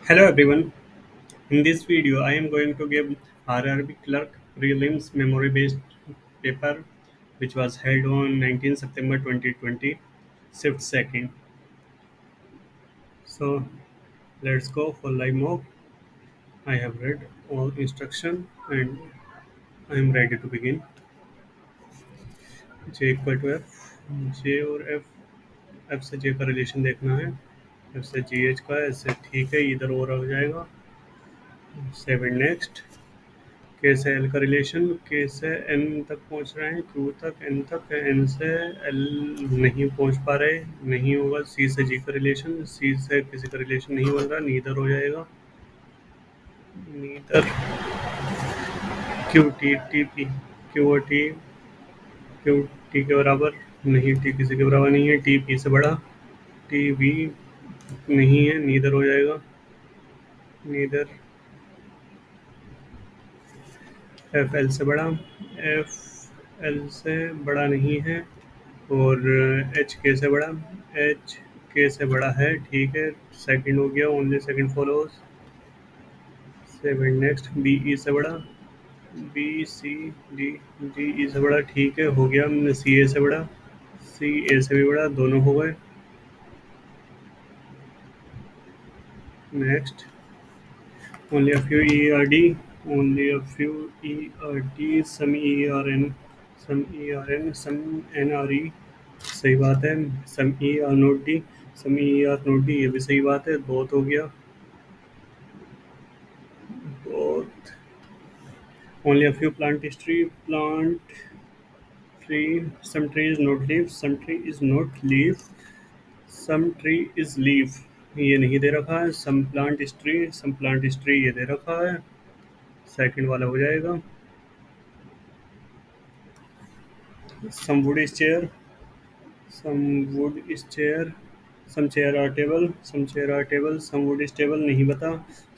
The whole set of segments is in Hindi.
Hello everyone. In this video, I am going to give RRB Clerk Prelims Memory Based paper, which was held on 19 September 2020, shift second. So let's go for live mock. I have read all instruction and I am ready to begin. J equal to F. J और F से J का रिलेशन देखना है. F से GH का ऐसे ठीक है, इधर और आ जाएगा. 7 नेक्स्ट. के से एल का रिलेशन, के से एन तक पहुंच रहे हैं, क्यू तक, एन तक, एन से एल नहीं पहुंच पा रहे, नहीं होगा. सी से जी का रिलेशन, सी से किसी का रिलेशन नहीं बन रहा, नीदर हो जाएगा. Neither. Q T T P. Q और टी. क्यू टी के बराबर नहीं, टी किसी के बराबर नहीं है, टी पी से बड़ा, टी वी नहीं है, नीदर हो जाएगा. नीदर. एफ एल से बड़ा, एफ एल से बड़ा नहीं है, और एच के से बड़ा, एच के से बड़ा है, ठीक है. सेकंड हो गया, only second follows. Seven next. B E से बड़ा, B C D, D E से बड़ा, ठीक है, हो गया. सी ए से बड़ा, सी ए से भी बड़ा, दोनों हो गए. Next. Only a few E are D, only a few E are D, some E are N, some E are N, some N are E. सही बात है. Some E are not D, some E are not D, ये भी सही बात है. बहुत हो गया. बहुत. Only a few plant history. Plant tree. Some tree is not leaf. Some tree is not leaf. Some tree is leaf. ये नहीं दे रखा है. Some plant is tree. Some plant is tree ये दे रखा है. सेकंड वाला हो जाएगा. Some wood is chair. Some wood is chair. Some chair are table. Some chair are table. Some wood is table नहीं बता.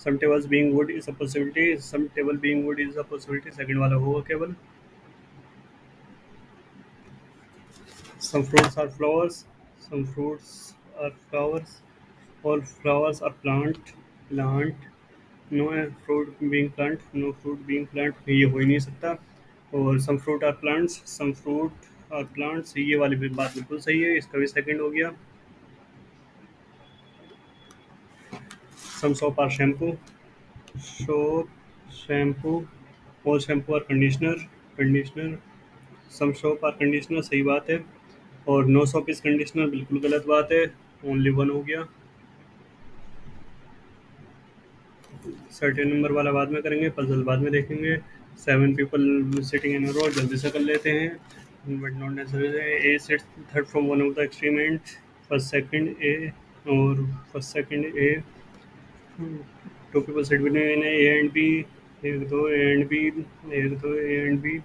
Some tables being wood is a possibility. Some table being wood is a possibility. Second वाला होगा केवल. Some fruits are flowers. Some fruits are flowers. All flowers are plant. Plant. No fruit being plant. No fruit being plant. ये हो ही नहीं सकता. और some fruit are plants. Some fruit are plants. ये वाली भी बात बिल्कुल सही है. इसका भी सेकंड हो गया. Some soap are shampoo. Soap. Shampoo. All shampoo are conditioner. Conditioner. Some soap are conditioner. सही बात है. और no soap is conditioner बिल्कुल गलत बात है. ओनली वन हो गया. सर्टेन नंबर वाला बाद में करेंगे, पजल बाद में देखेंगे. 7 पीपल सिटिंग इन रो, जल्दी से कर लेते हैं. But not necessary. A sits third from one of the extreme end. First second A, और first second A. Two people sit between A and B. एक दो ए एंड बी. एक दो A and B.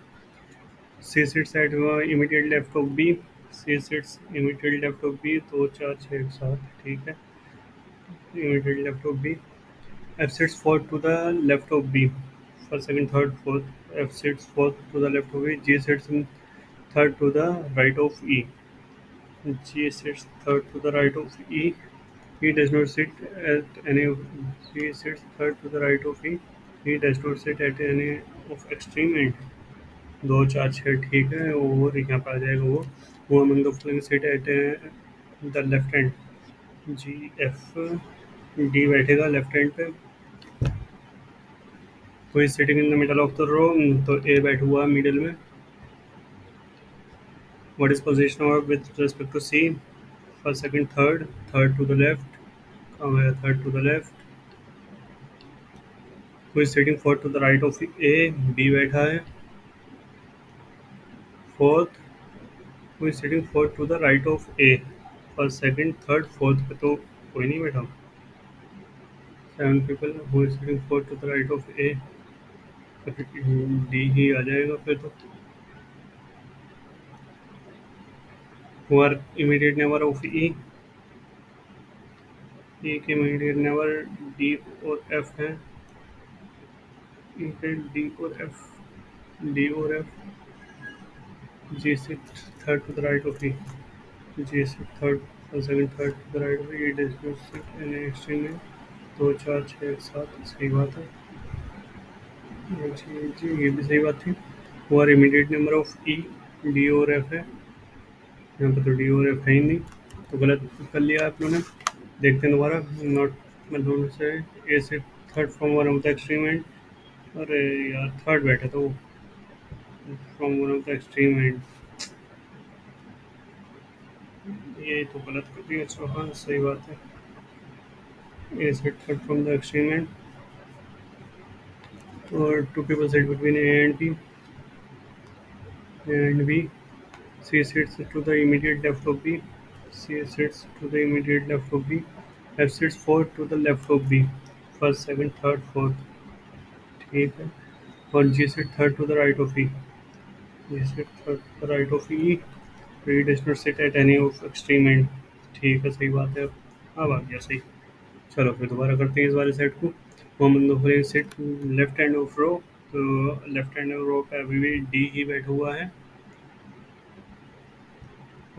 C sits at immediate left of B. C sits immediate left of B. 2 4 6 7, ठीक है. Immediate left of B. F sits fourth to the left of B. First, second, third, fourth. F sits fourth to the left of E. G sits in third to the right of E. G sits third to the right of E. He does not sit at any of. G sits third to the right of E. He does not sit at any of extreme end. 2 4 6, ठीक है. और यहाँ पर आ जाएगा वो among the following sit at the left hand. G F D बैठेगा लेफ्ट हैंड पे. कोई sitting in the middle of the row, तो ए बैठा हुआ है मिडिल में. What is position of with respect to C. First second third. Third to the left. कहाँ है थर्ड टू द लेफ्ट. कोई sitting fourth to the right of A. B बैठा है. फोर्थ. कोई sitting fourth to the right of A. First second third fourth पे तो कोई नहीं बैठा. 7 people who is sitting fourth to the right of A. D ही आ जाएगा फिर तो. Who are immediate neighbour of E. E के इमीडिएट नेबर डी और एफ है. ई के डी और एफ. डी और F. G sits third to the right of E. G sits third. Second third to the right of E. Does not sit in extreme. दो चार छः एक सात, सही बात है। जी जी, ये भी सही बात थी। और immediate number of E, D और एफ है, यहाँ पे तो डी और एफ है ही नहीं, तो गलत कर लिया आप लोगों ने। देखते हैं दोबारा। नॉट मतलब से ए से third from one of the extreme and, अरे यार थर्ड बैठा तो from one of the extreme and, ये तो गलत कर दिया। अच्छा हाँ सही बात है, ए से third from the extreme end, और two people sit between A and B, C sits to the immediate left of B, C sits to the immediate left of B, F sits fourth to the left of B, first second third fourth, ठीक है। और G sit third to the right of E, G sit third to the right of E, E does not sit at any of extreme and, ठीक है सही बात है। अब आ गया सही। चलो फिर दोबारा करते हैं इस वाले सेट को। हम दोबारा सेट लेफ्ट हैंड ऑफ रो, तो लेफ्ट हैंड ऑफ रो पे अभी भी डी ही बैठा हुआ है,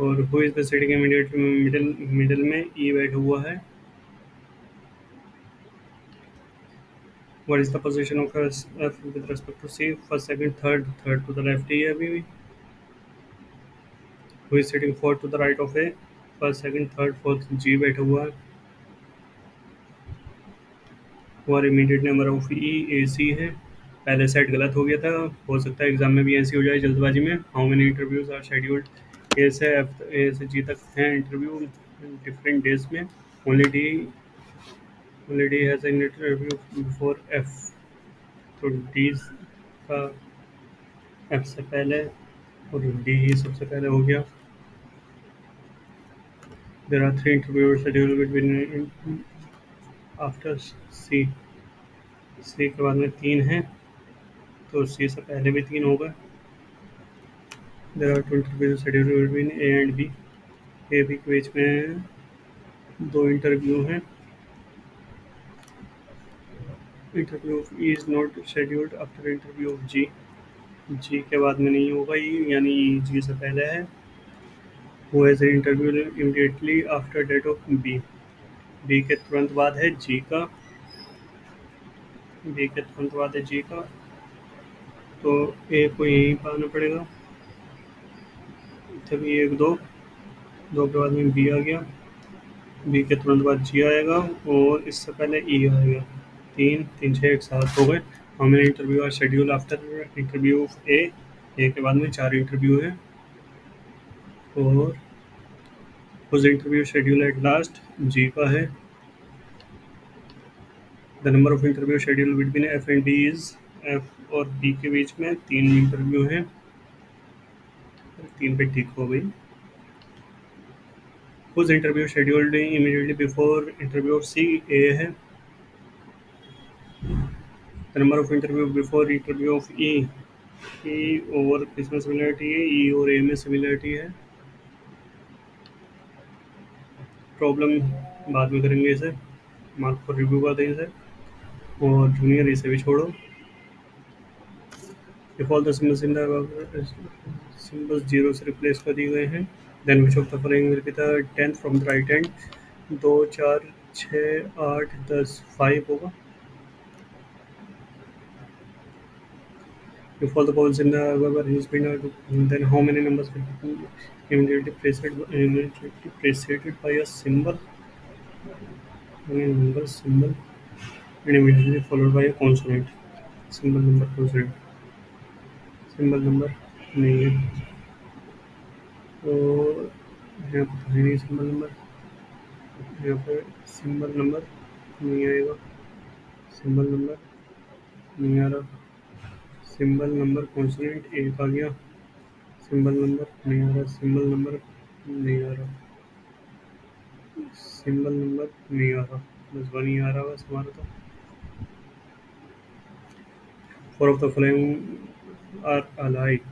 और who is the sitting immediate middle, middle में ई बैठा हुआ है। What is the position of F with respect to C, first second third, third to the left ही है अभी भी। Who is sitting fourth to the right of A, first second third fourth G बैठा हुआ है। और immediate number of E A C है। पहले सेट गलत हो गया था, हो सकता है एग्जाम में भी ऐसी हो जाए जल्दबाजी में। How many interviews are scheduled, A से जी तक हैं इंटरव्यू डिफरेंट डेज में। Only D, only D has an interview before F, तो डी का एफ से पहले, और डी ही सबसे पहले हो गया। There are three interview schedule between after C, C के बाद में तीन हैं, तो सी से पहले भी तीन हो गए। There are two interview schedule between A and B, A B के बीच में दो इंटरव्यू हैं। Interview of E is not scheduled after interview of G, G के बाद में नहीं होगा ई, यानी जी से पहले है। वो has interview immediately after date of B, B के तुरंत बाद है जी का, बी के तुरंत बाद है जी का, तो ए को यहीं पाना पड़ेगा। तभी एक दो, दो के बाद में बी आ गया, बी के तुरंत बाद जी आएगा, और इससे पहले ई आएगा। तीन तीन छः एक साथ हो गए। हमें interview are schedule after interview of A, A के बाद में चार इंटरव्यू है। और उस interview schedule at last G का है। The number of interview schedule between F and D is, F और डी के बीच में तीन इंटरव्यू हैं, तीन पे टिक हो गई। उस interview scheduled immediately before interview of C, A है। The number of interview before interview of E, E और किसमें सिमिलरिटी है, ई और ए में सिमिलरिटी है। प्रॉब्लम बाद में करेंगे इसे, मार्क फॉर रिव्यू कर दें इसे। और जूनियर इसे भी छोड़ो। If all the symbols in the symbols zero से रिप्लेस कर दिए गए हैं, then which of the following will be the tenth from the right hand. दो चार छः आठ दस, फाइव होगा। If all the balls in the were his winner, then how many numbers will be immediately preceded by a symbol? Any number symbol and immediately followed by a consonant. Symbol number consonant. Symbol number नहीं है, तो यहाँ पर है नहीं सिंबल नंबर, यहाँ पर सिंबल नंबर नहीं आएगा, सिंबल नंबर नहीं आ रहा, सिंबल नंबर कॉन्सोनेंट एक आ गया, सिंबल नंबर नहीं आ रहा, सिंबल नंबर नहीं आ रहा, सिंबल नंबर नहीं आ रहा, बस वन ही आ रहा बस हमारा। तो four of the following are alike,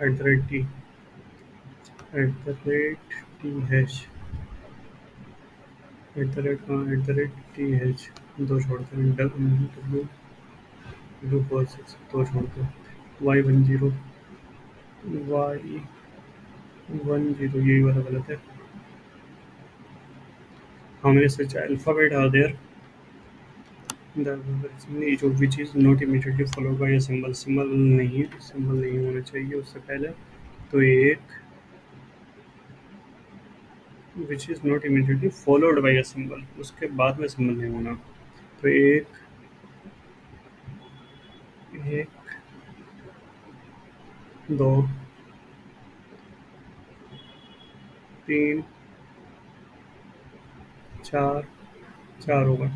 at the rate T, at the rate T hash, at the rate हाँ at the rate T hatch, दो छोड़ते हैं, डब्ल्यू टू फोर सिक्स, दो छोड़ते हैं, Y one zero, Y one zero, यही वाला गलत है। How many such alphabet are there, The each of which is not immediately followed by a symbol नहीं होना चाहिए उससे पहले। तो एक which is not immediately followed by a symbol, उसके बाद में सिंबल नहीं होना। तो एक, दो, तीन, चार, चार होगा।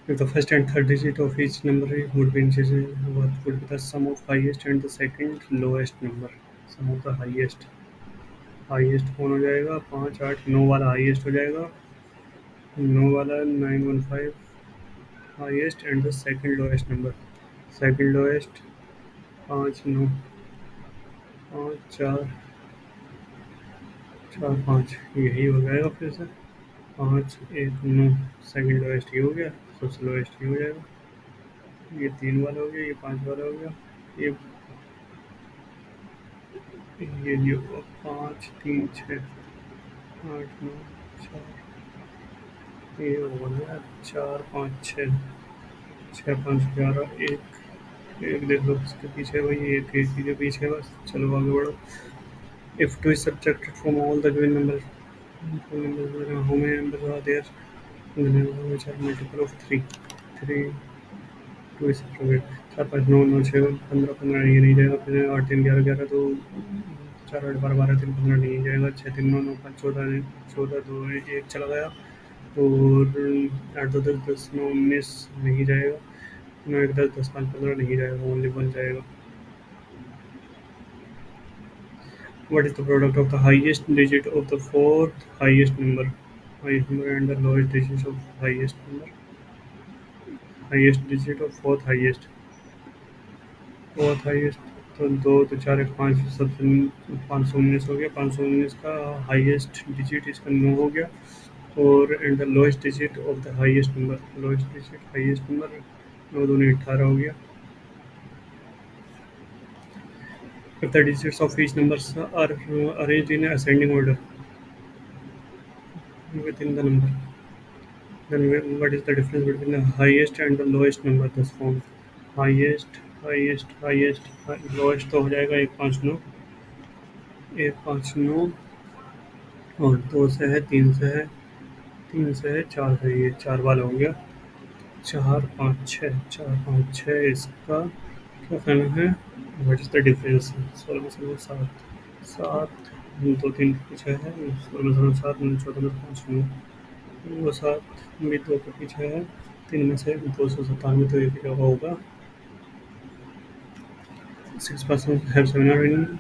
If the first and third digit of each number would be integer, what would be the sum of highest and the second lowest number? Sum of the highest कौन हो जाएगा? 5, 8, 9 वाला हाईएस्ट हो जाएगा। 9 वाला 915 highest and the second lowest number. Second lowest 5, 9, 5, 4, 4, 5 यही हो जाएगा फिर से। 5, 1, 9 सेकंड लोएस्ट ये हो गया, सबसे लोएस्ट ये हो जाएगा। ये 3 वाला हो गया, ये 5 वाला हो गया, ये ये 5, 3, 6, 8, 9, 4 ये हो गया। 4, 5, 6, 6, 5, 11, एक एक देख लो किसके पीछे है भाई, एक एक के पीछे है बस। चलो आगे बढ़ो। If 2 is subtracted from all the given numbers, how many numbers are there in the number which are multiple of 3? 3, 2 is subtracted। 4, 5, 9, 9, 6, 15, 15 ये नहीं जाएगा। फिर 8, 3, 11, 11 तो 4, 8, 12, 12, 3, 15 नहीं जाएगा। 6, 3, 9, 9, 5, 14, 14, 2, 1 चला गया। और 8, 2, 10, 10, 9, 19 नहीं जाएगा। 9, 1, 10, 10, 5, 15 नहीं जाएगा, ओनली 1 जाएगा। What is the product of the highest digit of the fourth highest number? Highest number and the lowest digit of highest number. Highest digit of fourth highest. Fourth highest तो 2 तो 4 एक 5 सबसे 519 हो गया। 519 का हाईएस्ट डिजिट इसका 9 हो गया। और and the lowest digit of the highest number, lowest digit highest number 9 दूनी 18 हो गया। If the digits of each numbers are arranged in ascending order within the number, then what is the difference between the highest and the lowest number thus formed? Highest, highest, highest, lowest तो हो जाएगा 1, 5, 9, 1, 5, 9 और 2 से है, 3 से है, 3 से है, 4 से, ये 4 वाला हो गया। 4, 5, 6, 4, 5, 6 इसका क्या कहना है? What is the difference? 16 में 7, 7, 2, 3 पीछे है। 16 में 7, 14 में 5, 9 वो 7 भी 2 के पीछे है। 3 में से 297 तो एक जगह होगा। 6% है 7।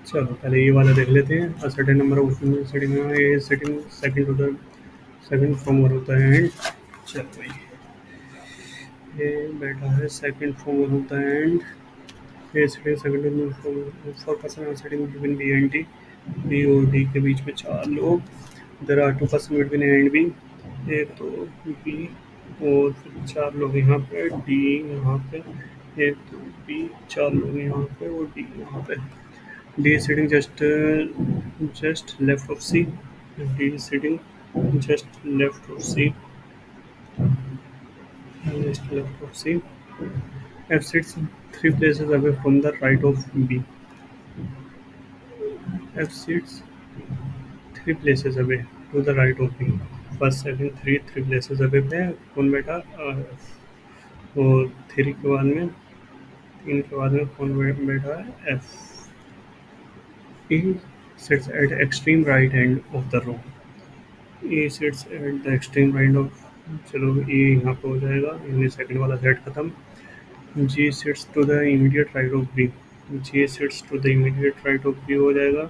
चलो पहले ये वाला देख लेते हैं। A certain number of setting ये setting second to the second form होता है एंड। चलो भाई ये बैठा है सेकंड फॉर्म होता है एंड। ये setting second form for person setting between B and D. B और डी के बीच में 4 लोग। There are 2 person between A and B. एक तो बी और फिर 4 लोग यहाँ पे, डी यहाँ पे। एक तो बी, 4 लोग यहाँ पे और डी यहाँ पे। D is sitting just left of C. D is sitting just left of C. Just left of C. F sits 3 places away from the right of B. F sits 3 places away to the right of B. First second three places away पे कौन बैठा? और 3 के बाद में 3 के बाद में कौन बैठा है? F. E sits at extreme right end of the row. E sits at the extreme right of। चलो E यहाँ पे हो जाएगा, यानी सेकंड वाला सेट खत्म। G sits to the immediate right of B। G sits to the immediate right of B हो जाएगा।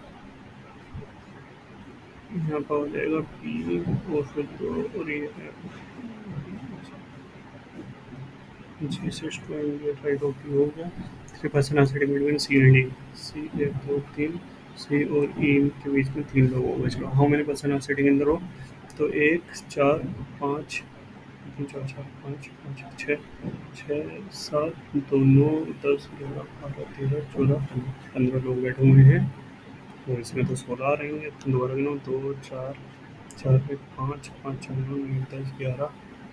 यहाँ पे हो जाएगा P और फिर 2 और ये G sits to the immediate right of B हो गया। 3 person are sitting between C and E। C 1, 2, 3 C और E के बीच में 3 लोग हो गए। चलो how many person are sitting in the row? तो 1, 4, 5, 3, 4, 4, 5, 5, 6, 7, 2, 9, 10, 11, 12, 13, 14, 15 लोग बैठे हुए हैं। तो इसमें तो 16 आ रहेंगे। दोबारा गिनो 2, 4, 4 एक 5 5 6 9 9 10 11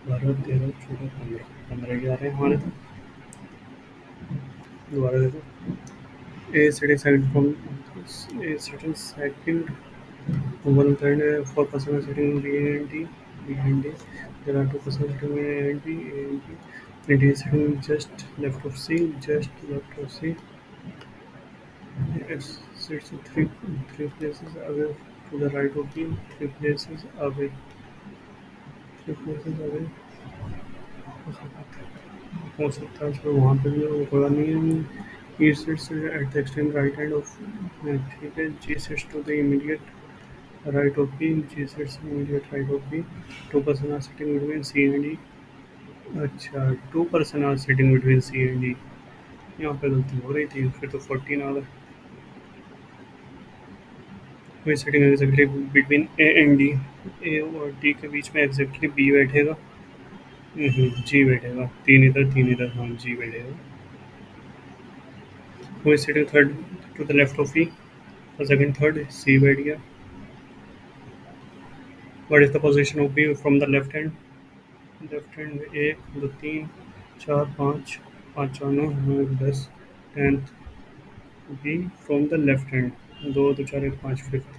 12 13 14 15 15 11 हैं हमारे तो दोबारा देखो A sitting second from A sitting second one third 4% are sitting B and D there are 2% sitting A and B and D is sitting just left of C just left of C it sits three places away to the right of B three places away हो सकता है इसमें वहाँ पे भी वो पता नहीं है E sits at the extreme right hand of ठीक है G sits to the immediate right of B G sits immediate right of B 2% are sitting between C and D अच्छा 2% are sitting between C and D यहाँ पे गलती हो रही थी फिर तो 14 आ गए वही sitting exactly between A and D A और D के बीच में एग्जैक्टली B बैठेगा जी बैठेगा तीन इधर हाँ जी बैठेगा वही sitting third to the left of E और सेकंड थर्ड C बैठ गया what is the position of B from the left hand एक दो तीन चार पाँच पाँच चार नौ नौ एक 10 tenth B from the left hand दो दो चार एक पाँच फिफ्थ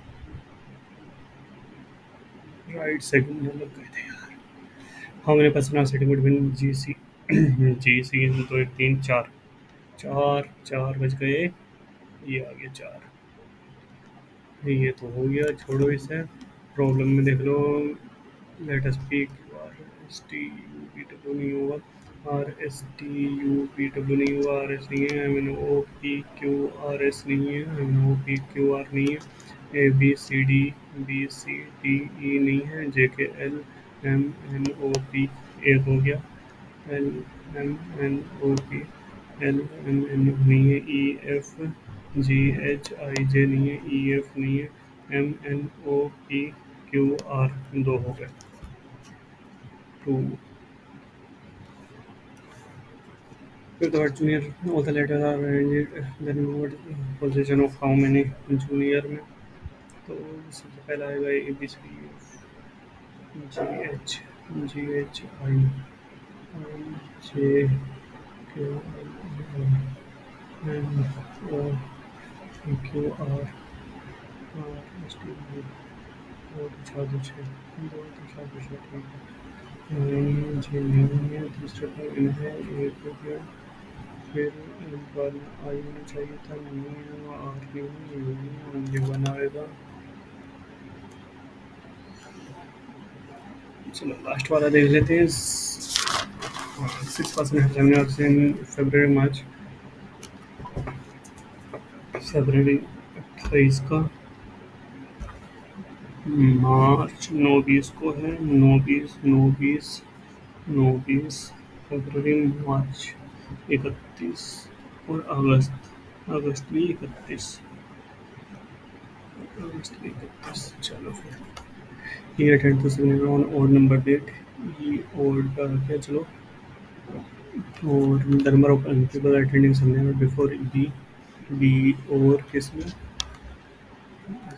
राइट सेकंड में लग गए थे यार how many person are sitting between G C G C दो एक तीन चार चार चार बज गए ये आ गया चार ये तो हो गया छोड़ो इसे प्रॉब्लम में देख लो let us speak R S T U P W नहीं होगा R S T U P W नहीं हुआ आर एस नहीं है M N O P Q R S नहीं है M N O P Q R नहीं है ए बी सी डी ई नहीं है J K L M N O P एक हो गया L M N O P L M N नहीं है E F G H I जे नहीं है ई एफ नहीं है M N O P Q R दो हो गए टू फिर third junior all the letter are arranged then what position of how many junior में तो सबसे पहला आएगा A B C G H I J Q M O Q R S T दो तो चार दो छः दो तो चार दो छः ठीक है जी नहीं है तीसरा का इन है एक हो गया फिर वन आई होना चाहिए था नहीं है आर क्यू ओनली वन आएगा चलो लास्ट वाला देख लेते हैं 6% एग्जामिनर्स इन फरवरी 28 का मार्च 9-20 को है 9-20 फरवरी मार्च 31 और अगस्त भी 31 चलो फिर ये attend to seminar on odd number date ये ओड का क्या चलो और the number of people attending seminar before B और किसमें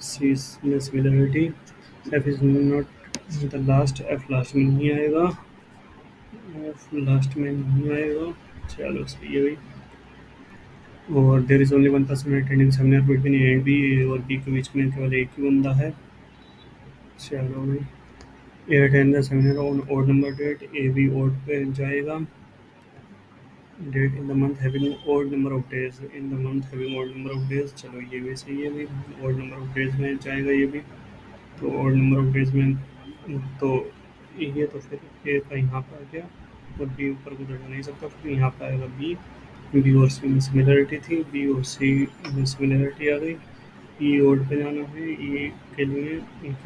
सी में similarity F is not the last F last में नहीं आएगा एफ लास्ट में नहीं आएगा चलो सही है भाई और there is only one person attending seminar between A and B A और बी के बीच में केवल एक ही बंदा है चलो भाई A attend the seminar on odd number date A भी ओड पे जाएगा date in the month having odd number of days in the month having odd number of days चलो ये भी सही है भाई ओड नंबर ऑफ डेज में जाएगा ये भी तो ओड नंबर ऑफ डेज में तो ये तो फिर ए का यहाँ पे आ गया और बी ऊपर को चढ़ा नहीं सकता फिर यहाँ पे आएगा बी और सी में सिमिलरिटी थी बी और सी में सिमिलरिटी आ गई ई ओड पे जाना है ई के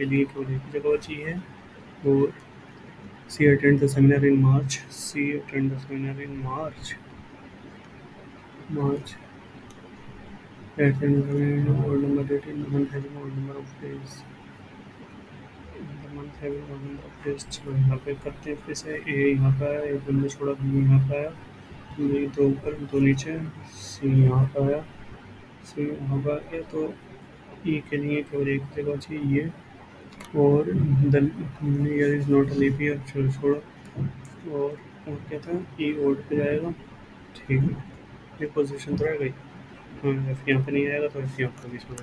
लिए केवल एक जगह बची है और C attend the seminar in March C attend the seminar in March attend the odd number date in the month having odd number of days चलो यहाँ पे करते हैं फिर से ए यहाँ पे आया एक बंदा छोड़ा बी यहाँ पे आया बी दो ऊपर दो नीचे सी यहाँ पे आया सी यहाँ पे आ गया तो ई के लिए केवल एक जगह चाहिए और the year is not a leap year, चलो छोड़ो। और क्या था, ई ओड पे जाएगा। ठीक है, ये पोजीशन तो रह गई। हाँ, एफ यहाँ पे नहीं आएगा तो एफ यहाँ पर बीच में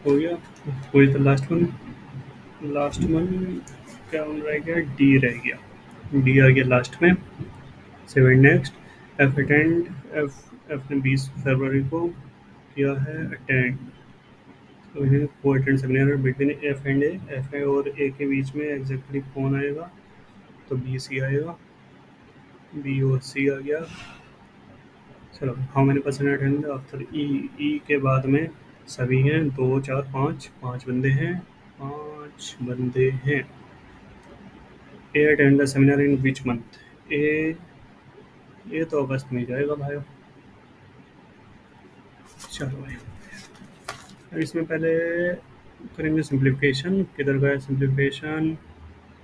हो गया। कोई तो लास्ट वन क्या रह गया, डी रह गया। डी आ गया लास्ट में। Seven next, F attend. F ने 20 फरवरी को किया है अटेंड। तो इन्हें को attend seminar between F and A, F और ए के बीच में एग्जैक्टली कौन आएगा, तो बी सी आएगा। बी और सी आ गया। चलो, how many person attend after E, E के बाद में सभी हैं, दो चार पाँच, पाँच बंदे हैं, पाँच बंदे हैं। A attend the seminar in which month, A, ये तो अगस्त में ही जाएगा भाई। चलो भाई, अब इसमें पहले करेंगे सिंप्लीफिकेशन। किधर गया सिंप्लीफिकेशन,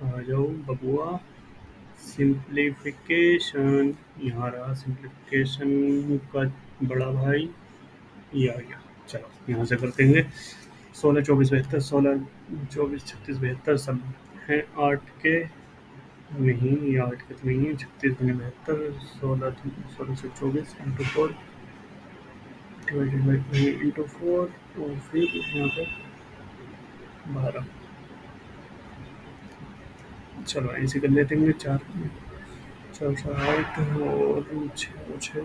आ जाओ बबुआ। सिंप्लीफिकेशन यहाँ रहा, सिंप्लीफिकेशन का बड़ा भाई ये आ गया। चलो यहाँ से करते हैं। 16 24 72, 16 24 36 72 सब हैं 8 के। नहीं, ये 8 के तो नहीं है। 36 72, 16 16 से 24 इंटू 4 डिवाइडेड बाई इंटू 4, और फिर यहाँ पे 12। चलो ऐसे कर लेते हैं। चार चार चार 8 और 6 6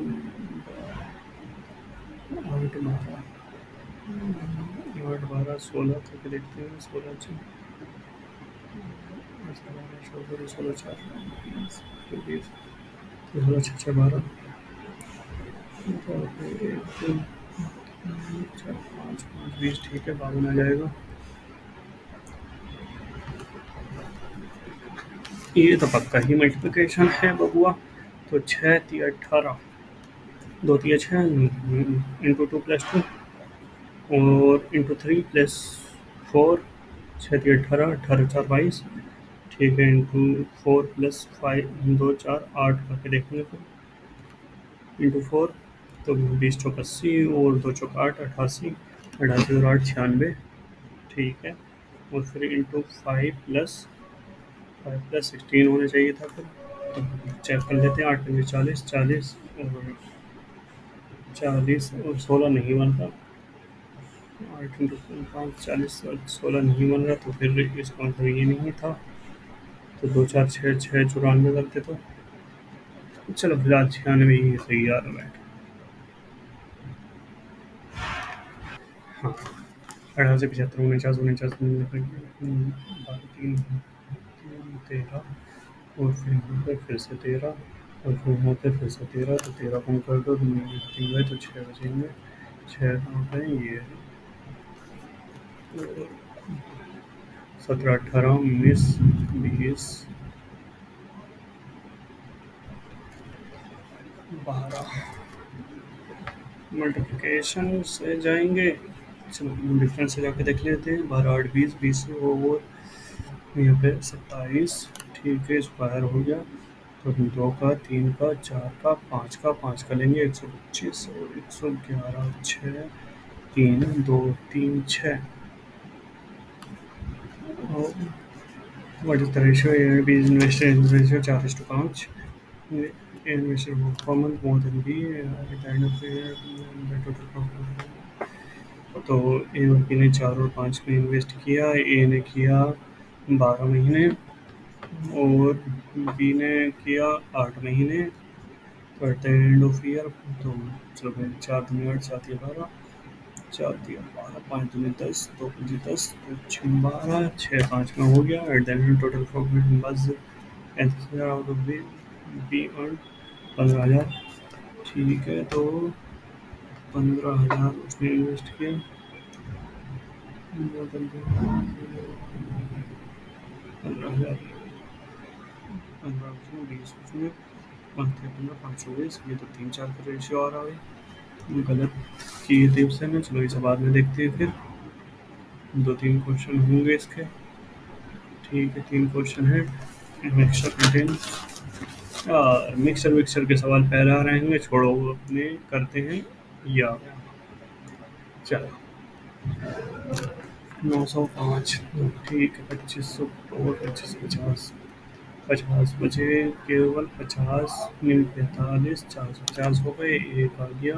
8 12, 8 12 16 तक देखते हैं। 16 6 16 16 4 20, 16 6 6 12, 4 5 5 20। ठीक है, 52 आ जाएगा। ये तो पक्का ही मल्टीप्लिकेशन है बबुआ। तो 6 3 18, 2 3 6 इंटू 2 प्लस 2 और इंटू 3 प्लस 4, 6 3 18, 18 4 22। ठीक है, इंटू 4 प्लस 5, 2 4 8 करके देखेंगे फिर इंटू 4। तो 20 चौक 80 और 2 चौक 8 88, 88 और 8 96। ठीक है, और फिर इंटू 5 प्लस 16 होना चाहिए था फिर। तो चेक कर लेते हैं। 8 पंजे 40, 40 और 40 और 16 नहीं बन रहा। 8 इंटू 5 40 और 16 नहीं बन रहा, तो फिर इसका मतलब ये नहीं था। तो 2 4 6 6 94 करते तो। चलो फिलहाल 96 ही सही आ रहा है। हाँ, 18 से 75 49 49 12 3 13, और फिर यहाँ पे फिर से 13, और फिर यहाँ पे फिर से 13। तो 13 कम कर दो, 3 गए तो 6 बचेंगे। 6 कहाँ पे ये, 17 18 19 20 12। मल्टीप्लिकेशन से जाएंगे। चलो डिफरेंस से जाके देख लेते हैं। 12 8 20, 20 और यहाँ पे 27। ठीक है, स्क्वायर हो गया। तो 2 का 3 का 4 का 5 का लेंगे। 125 और 111 6 3 2 3 6। और what is the ratio, A B is invested ratio 4:5। Invested performance more than B at the end of the year total performance. तो ए और बी ने 4 और 5 में इन्वेस्ट किया। ए ने किया 12 महीने और बी ने किया 8 महीने। तो eight the end of year, तो चलो भाई 4 दूनी 8, 7 या 12, 4 दिया 12, 5 दूनी 10, 2 पंजे 10, 2 6 12, 6 5 में हो गया। Eight the and total profit बस आउट ऑफ बी अर्न 15,000। ठीक है, तो 15,000 उसने इन्वेस्ट किया। 15,000, 15 उसमें, 20 उसमें, 15 520। ये तो 3 4 का रेशियो आ रहा है। गलत किए थे उससे ना। चलो इसे बाद में देखते हैं फिर। 2 3 क्वेश्चन होंगे इसके। ठीक है, 3 क्वेश्चन है। मिक्सचर कंटेन्स, मिक्सर मिक्सर के सवाल पहले आ रहेंगे, छोड़ो वो अपने करते हैं। या चलो 905 ठीक है, 2500 और 2550, 50 बचे केवल 50, न्यू 45, 450 हो गए, एक आ गया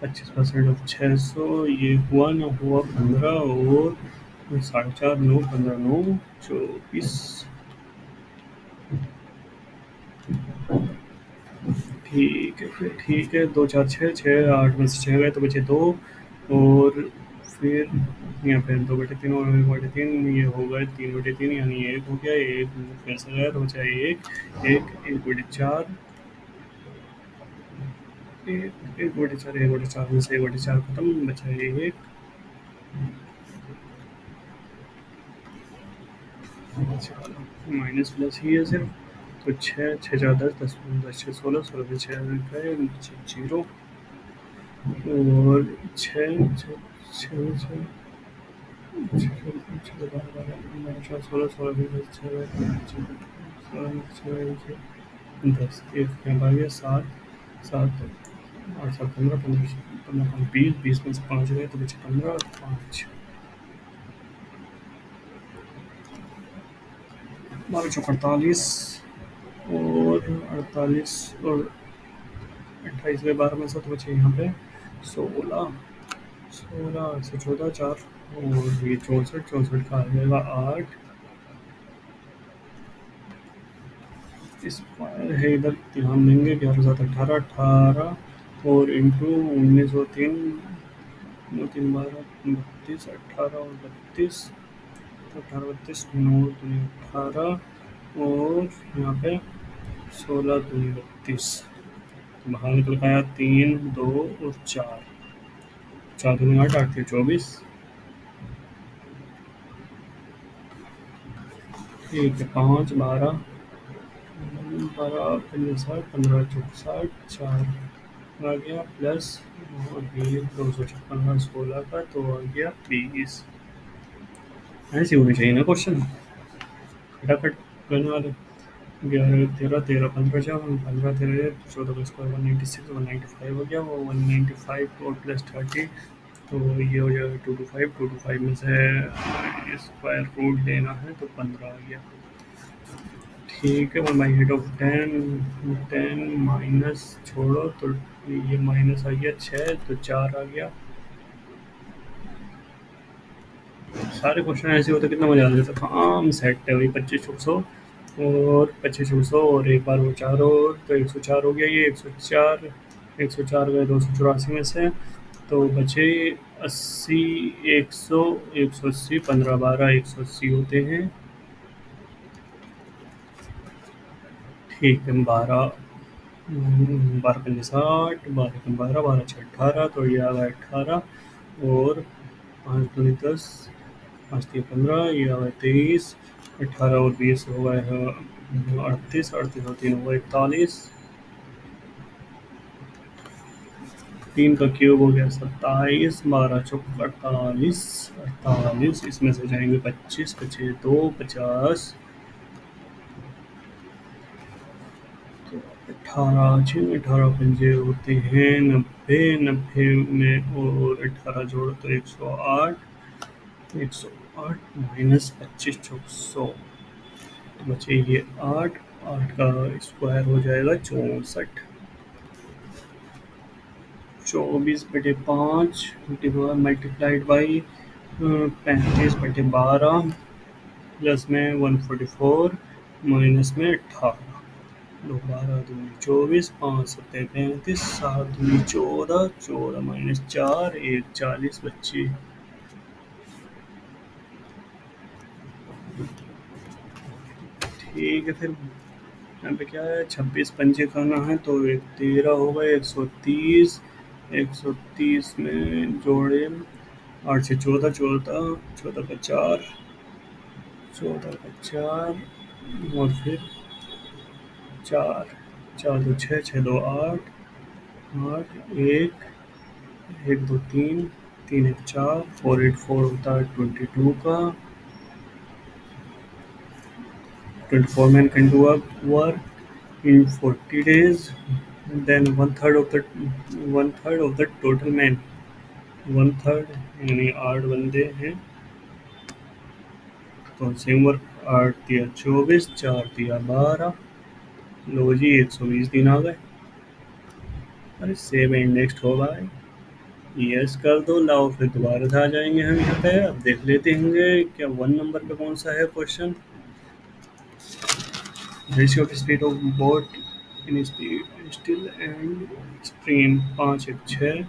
25% ऑफ 600, ये हुआ ना हुआ 15 और 4.5 9 15 9 24, ठीक है फिर, ठीक है, 2 4 6 6 8 में से 6 गए तो बचे 2, और फिर यहाँ पे 2/3 और 1/3 ये हो गए 3/3, यानी 1 हो गया, 1 फिर से गया तो बचा 1 1 1/4, 1/4 1/4 में से 1/4 खत्म, बचा 1, माइनस प्लस ही है सिर्फ, तो 6 6 4 10 10 10 6 16 16 से 6 गए, 0, और 6 6 6 6 16 16 10 एक यहाँ आ गया 7 7 8 7 15 15 15 20 20 में से 5 गए तो बचे 15 और 5, 12 चौक 48, और 48 और 28 गए 12 में से तो बचे यहाँ पे 16 16 8 से 14 4, और ये 64 64 का आ जाएगा 8, स्क्वायर है इधर ध्यान देंगे, 11 7 18 18 और इंटू 1903 9 3 12 32 18 और 32, 18 32 9 दूनी 18, और यहाँ पे 16 दूनी 32, तो बाहर निकल के आया 3 2 और 4, 4 दूनी 8 8 24, ठीक है 5 12 12 50 15 64 4 आ गया प्लस, और ये 256 16 का तो आ गया 20, ऐसे होने चाहिए ना क्वेश्चन, फटाफट करने वाले, 11 13 13 15 7 15 13 14 का स्क्वायर 196 195 हो गया, वो 195 और प्लस 30, तो ये हो जाएगा 225 में से स्क्वायर रूट लेना है तो 15 आ गया, ठीक है, 1/8 ऑफ 10 माइनस छोड़ो तो ये माइनस आ गया 6, तो 4 आ गया, सारे क्वेश्चन ऐसे होते कितना मजा आ जाता, हाँ सेट है भाई, 25 और 25 और एक बार वो 4 और तो 104 हो गया, ये 104 104 गए 284 में से, तो बचे 80 100 180 15 12 180 होते हैं, ठीक है 12 12 पंजे 60 12 कम 12 12 6 18, तो ये आ गया 18, और 5 दूनी 10 5 3 15, ये आ गया 23, 18 और 20 हो गए 38 38 और 3 हो गए 41, 3 का क्यूब हो गया 27, 12 चौक 48 48, इसमें से जाएंगे 25 बचे 2 50, तो 18 6 18 पंजे होते हैं 90 90 में और 18 जोड़ो तो 108 108 माइनस 25 चौक 100, तो बचे ये 8 8 का स्क्वायर हो जाएगा 64, 24/5 मल्टीप्लाइड बाई 35/12 प्लस में 144 माइनस में 18, दो 12 दूनी 24 5 सत्ते 35 7 दूनी 14 14 माइनस 4 1 40 बच्चे, ठीक है फिर यहाँ पे क्या है 26 पंजे खाना है, तो एक 13 होगा 130 130 में जोड़े 8 से 14 14 14 का 4 14 का 4, और फिर 4 4 2 6 6 2 8 8 1 1 2 3 3 1 4 4 8 4 होता है 22 का, 24 man can do a work in 40 days, then one third of the total man one third, यानी 8 बंदे हैं। तो सेम वर्क, 8 × 3 = 24, 4 × 3 = 12। लो जी, 120 दिन आ गए। अरे सेव एंड नेक्स्ट होगा। यस कर दो, लाओ फिर दोबारा से आ जाएंगे हम यहाँ पे। अब देख लेते हैं क्या 1 नंबर पे कौन सा है question. Ratio of speed of boat in speed still and stream, 5:6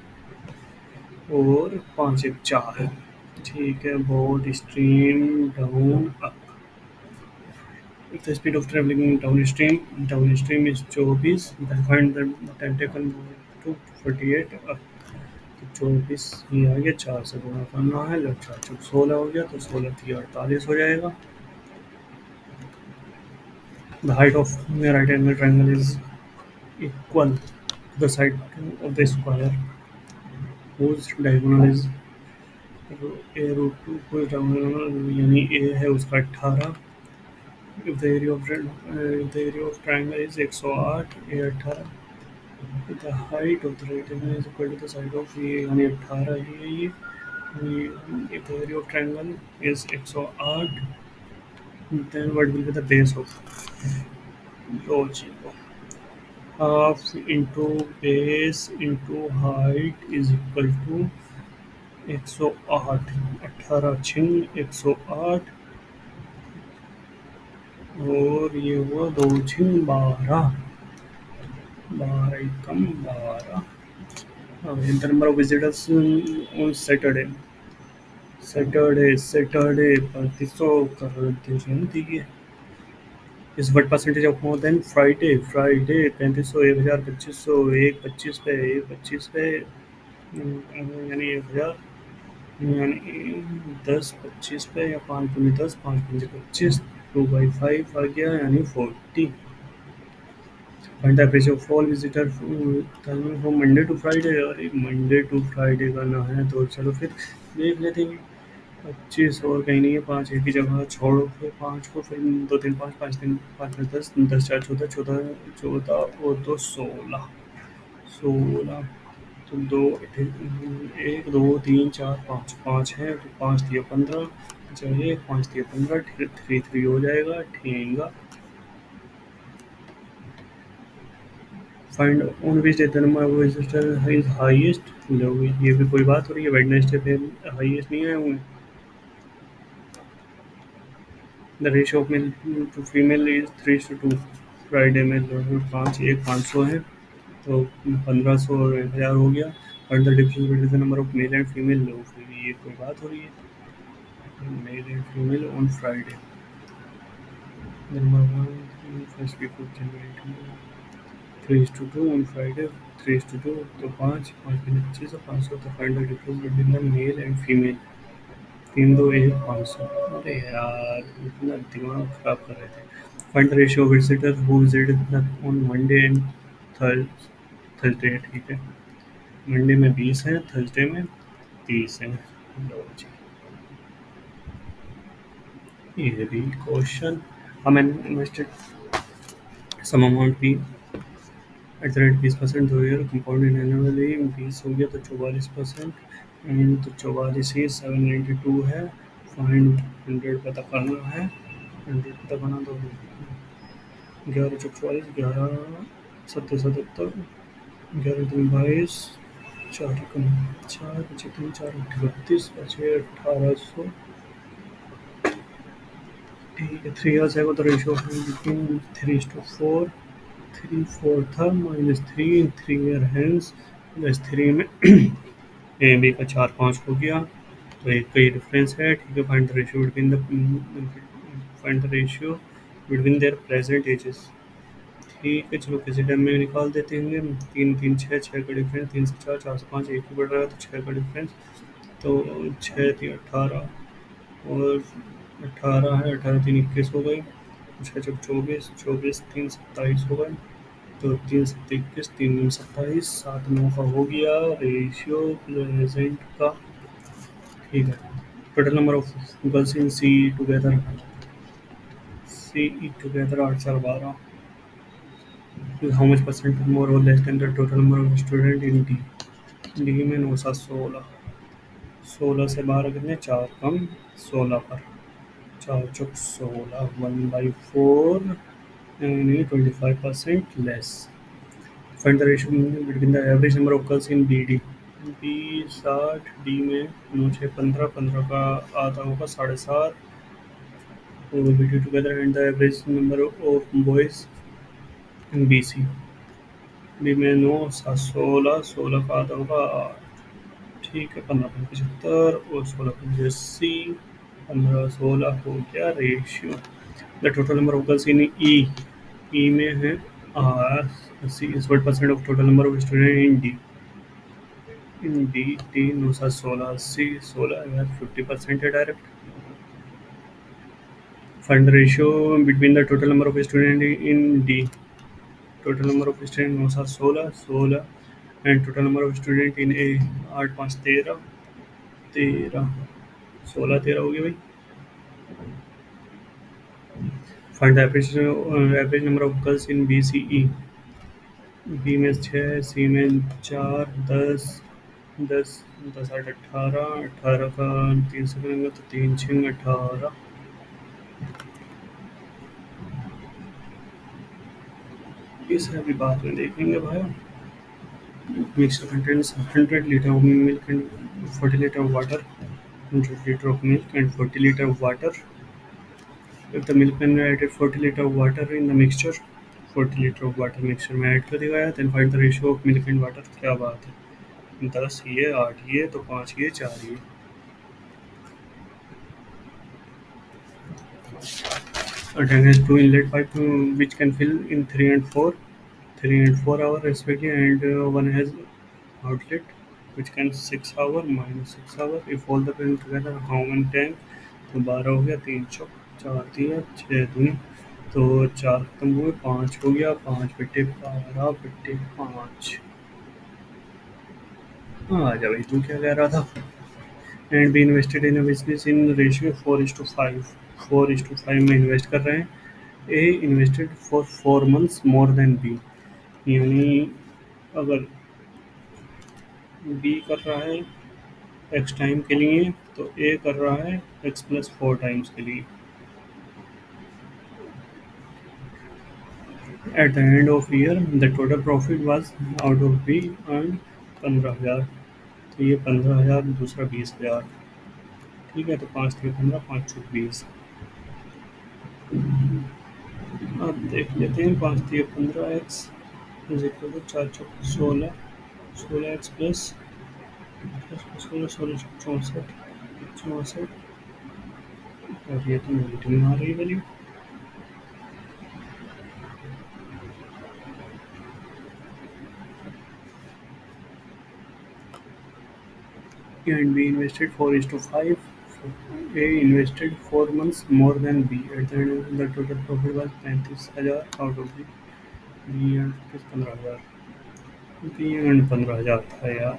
और 5:4। ठीक है, boat stream down up. The speed of traveling downstream is 24, then find the time taken to 48 up। तो 24 ही आ गया, 4 से गुणा करना है, जब 4 × 16 हो गया तो 16×3 = 48 हो जाएगा। The height of the right angle triangle is equal to the side of the square whose diagonal is a√2, whose diagonal यानी a है उसका 18। If the area of triangle is 108, a 18, the height of the rectangle is equal to the side of ये यानी 18 ही है ये। If the area of triangle is 108, then what will be the base of लो जी लो। Half into base into height is equal to 108। 18 × 108 और ये हुआ 2 × 12। 12 × 12। The number of visitors on Saturday 3500 कर देंगे। इस what percentage of more than Friday 3500, 1000, 2500, एक 25 पे, एक 25 पे, यानी 1000, यानी 10 25 पे या 5 × 10, 5 × 25, 2/5 आ गया यानी 40। Find the average of all visitor from Monday to Friday. और एक मंडे टू फ्राइडे करना है तो चलो फिर देख लेते हैं। 25 और कहीं नहीं है, 5 एक ही जगह छोड़ो, फिर 5 को, फिर 2 3 5, 5 3 5 में 10, 10 4 14, 14 14 और 2 16, 16। तो 2 1 2 3 4 5, 5 है तो 5 दिया 15, चलिए 5 दिया 15, 3 3 हो जाएगा। ठेंगा find on which day the number of visitor is highest. लो ये भी कोई बात हो रही है, वेडनेसडे पे हाईएस्ट नहीं आए हुए। The ratio of male to female is 3:2। Friday में लगभग 500 है तो 1500 और 1000 हो गया। और the difference between the number of male and female. लो फिर ये कोई बात हो रही है, male and female on Friday. Number one first week of January 3:2 on Friday. 3:2 तो 5 5 25 और 500। तो find the difference between the male and female. 3 2 1 500। अरे यार इतना दिमाग खराब कर रहे थे। Find the ratio of visitor who visited on Monday and Thursday. ठीक है, मंडे में 20 है, थर्सडे में 30 है। लो जी, ये भी क्वेश्चन। हम invested some amount P at the rate 20% 2 year compounded annually. 20 हो गया तो 44%, एंड तो 44 ही 792 है। फाइंड 100 पता करना है। 100 पता करना तो 11 चौक 44, 11 सत्तर 77, 11 दूनी 22, 4 एकम 4, 25 तीन 4 38, 5 1800। ठीक है, 3 years ago the ratio of between 3:4, 3 4 था माइनस 3, 3 ईयर हैंस प्लस 3 में ए बी का 4 5 हो गया तो एक का ही डिफरेंस है। ठीक है, find the ratio between their present ages. ठीक है, चलो किसी टाइम में निकाल देते हैं। 3 3 6, 6 का डिफरेंस, 3 से 4, 4 से 5, एक ही बढ़ रहा है तो 6 का डिफरेंस। तो 6 3 18 और 18 है, 18 3 21 हो गई। 6 चौक 24, 24 3 27 हो गए। तो 3 7 21, 3 9 27, 7 9 का हो गया रेशियो प्रेजेंट का। ठीक है, total number of girls in C together 812। How much percent more और less than the total number of student in D. D में 916। 16 से 12 कितने, 4 कम 16 पर, 4 चौक 16, 1/4 यानी 25% less. Find the ratio between the average number of girls in BD। B 60, D में 9 6 15, 15 का आधा होगा 7.5, और BD together and the average number of boys in BC। B में 9 7 16, 16 का आधा होगा 8, ठीक है, 15 75 और 16 85, 15 16 हो गया ratio. The total number of girls in E में है are 80 is what percent of total number of student in D, 3 9 7 16 80, 16 यार 50% है direct. Find the ratio between the total number of student in D. Total number of student 9 7 16 16 and total number of student in A 8 5 13 13, 16 13 हो गया भाई। Find the average number of girls in B C E. B में 6, सी में 4 10 10 10 8 18, 18 का 3 से करेंगे तो 3 6 18। इसे अभी बाद में देखेंगे भाई। Mixer contains 100 liter of milk and 40 liter of water. 100 liter of milk and 40 liter of water. If the milkman added 40 liter of water in the mixture, 40 liter of water mixture में ऐड कर दिया गया, then find the ratio of milk and water। क्या बात है, 10 ये 8 ये तो 5 ये 4 ये। A tank has two inlet pipe which can fill in 3 and 4 hour respectively, and one has outlet which can 6 hour minus 6 hour। if all the pin together how many tank, तो 12 हो गया, 3 चौक 4 दिया 6 दूनी, तो 4 खत्म हुए, 5 हो गया, 5 बटे 12 बटे 5। हाँ जा भाई, तू क्या कह रहा था। And B invested in business in ratio 4:5। 4:5 में इन्वेस्ट कर रहे हैं। A invested for 4 months more than B, यानी अगर बी कर रहा है एक्स टाइम के लिए तो ए कर रहा है एक्स प्लस 4 टाइम्स के लिए। Eight the end of year the total profit was out of be earn 15,000। तो ये 15,000, दूसरा 20,000, ठीक है, तो 5 3 15, 5 चौक 20। अब देख लेते हैं, 5 3 15 एक्स इज इक्वल टू 4 चौक 16, 16 एक्स प्लस 16 16 64 64, और ये तो नेगेटिव में आ रही है value. And B invested 4:5. A invested 4 months more than B. At the end, the total profit was 35,000 out of B. B earned 15,000। B earned 15,000 था यार।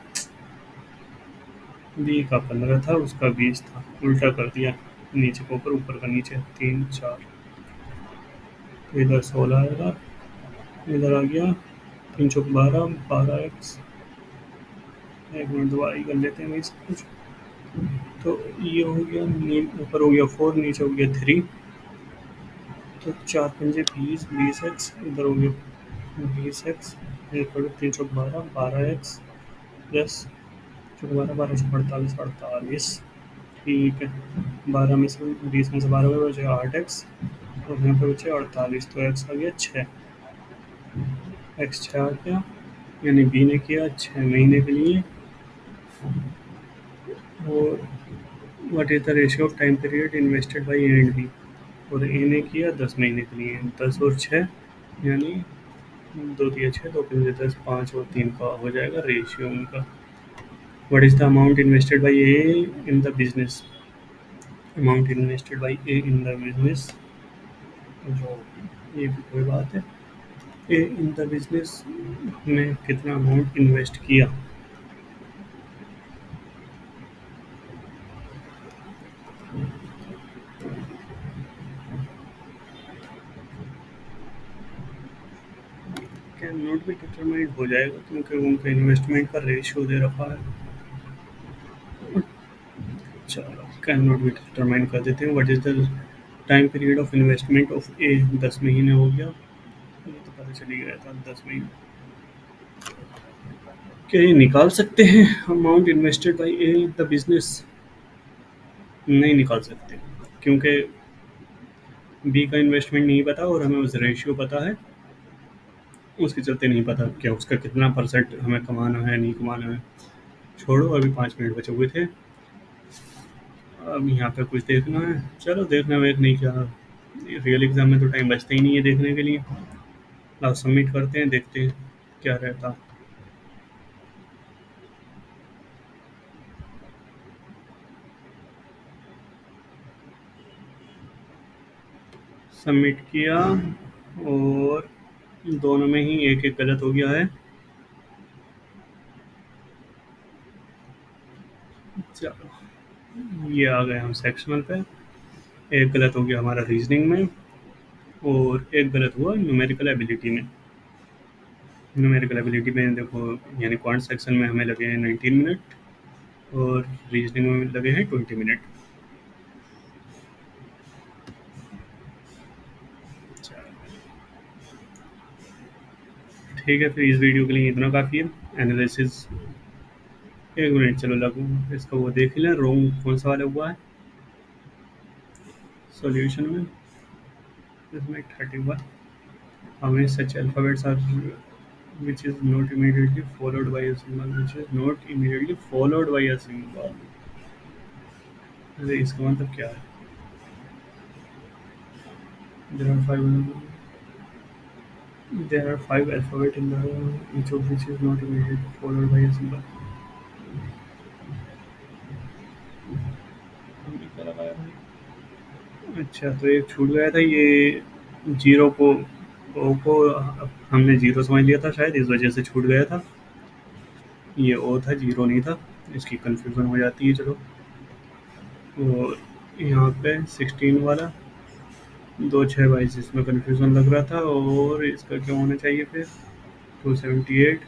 B का 15 था, उसका 20 था, उल्टा कर दिया, नीचे को ऊपर का नीचे, 3 4। तो इधर 16 आएगा, इधर आ गया 3 चौक 12, 12 एक्स। एक मिनट दोबारा कर लेते हैं भाई सब कुछ। तो ये हो गया, ऊपर हो गया 4, नीचे हो गया 3, तो 4 पंजे 20, 20 एक्स, इधर हो गया 20 एक्स, 3 चौक 12, 12 एक्स प्लस चौक 12, 12 चौक 48, 48, ठीक है। 12 में से 20 में से 12 में बचे 8 एक्स, और यहाँ पे बचे 48, तो एक्स आ गया 6, एक्स 6 आ गया, यानी बी ने किया 6 महीने के लिए। और what is the ratio of time period invested by A and B, और ए ने किया 10 महीने के लिए, 10 और 6 यानी 2 दिया 6, 2 पंजे 10, 5 और 3 का हो जाएगा रेशियो उनका। What is the amount invested by A in the business. Amount invested by A in the business, जो ये भी कोई बात है, ए इन द बिजनेस में कितना अमाउंट इन्वेस्ट किया। कैन नॉट बी डिटरमाइंड हो जाएगा, क्योंकि उनका इन्वेस्टमेंट का रेशियो दे रखा है। कैन नॉट बी डिटरमाइन कर देते हैं। What is the time period of investment of A? 10 महीने हो गया, ये तो पता चल ही गया था 10 महीने। क्या ये निकाल सकते हैं amount invested by A in the business? नहीं निकाल सकते, क्योंकि बी का इन्वेस्टमेंट नहीं पता और हमें उस रेशियो पता है, उसके चलते नहीं पता क्या उसका कितना परसेंट हमें कमाना है नहीं कमाना है। छोड़ो, अभी 5 मिनट बचे हुए थे, अब यहाँ पे कुछ देखना है। चलो देखना वेख नहीं क्या, रियल एग्जाम में तो टाइम बचता ही नहीं है देखने के लिए। लाओ सबमिट करते हैं, देखते हैं क्या रहता। सबमिट किया और दोनों में ही एक एक गलत हो गया है। चलो ये आ गए हम सेक्शनल पे। एक गलत हो गया हमारा रीजनिंग में और एक गलत हुआ न्यूमेरिकल एबिलिटी में। न्यूमेरिकल एबिलिटी में देखो, यानी क्वांट सेक्शन में हमें लगे हैं 19 मिनट और रीजनिंग में लगे हैं 20 मिनट। ठीक है, फिर इस वीडियो के लिए इतना काफ़ी है। एनालिसिस, एक मिनट चलो लगू इसका वो देख लें, रोंग कौन सा वाला हुआ है सॉल्यूशन में। इसमें 31 हमें such alphabets are which is not immediately followed by a symbol, which is not immediately followed by a symbol। अरे इसका मतलब क्या है? there are five there are five alphabet in the each of which is not immediately followed by a symbol। हमने क्या लगाया भाई? अच्छा, तो एक छूट गया था ये, जीरो को ओ को हमने जीरो समझ लिया था शायद, इस वजह से छूट गया था। ये ओ था, जीरो नहीं था, इसकी कंफ्यूजन हो जाती है। चलो, और यहाँ पे 16 वाला 2 6 22 इसमें कंफ्यूजन लग रहा था, और इसका क्या होना चाहिए फिर 278।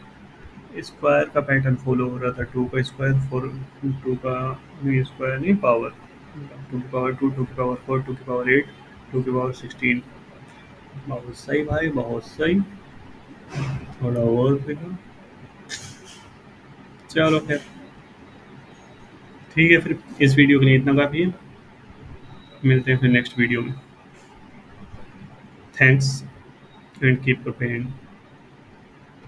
स्क्वायर का पैटर्न फॉलो हो रहा था, 2 का स्क्वायर 4, 2 का नहीं स्क्वायर नहीं पावर, 2 की पावर 2, 2 की पावर 4, 2 की पावर 8, 2 की पावर 16। बहुत सही भाई, बहुत सही। थोड़ा और देखो। चलो फिर ठीक है, फिर इस वीडियो के लिए इतना काफ़ी है। मिलते हैं फिर नेक्स्ट वीडियो में। Thanks and keep preparing.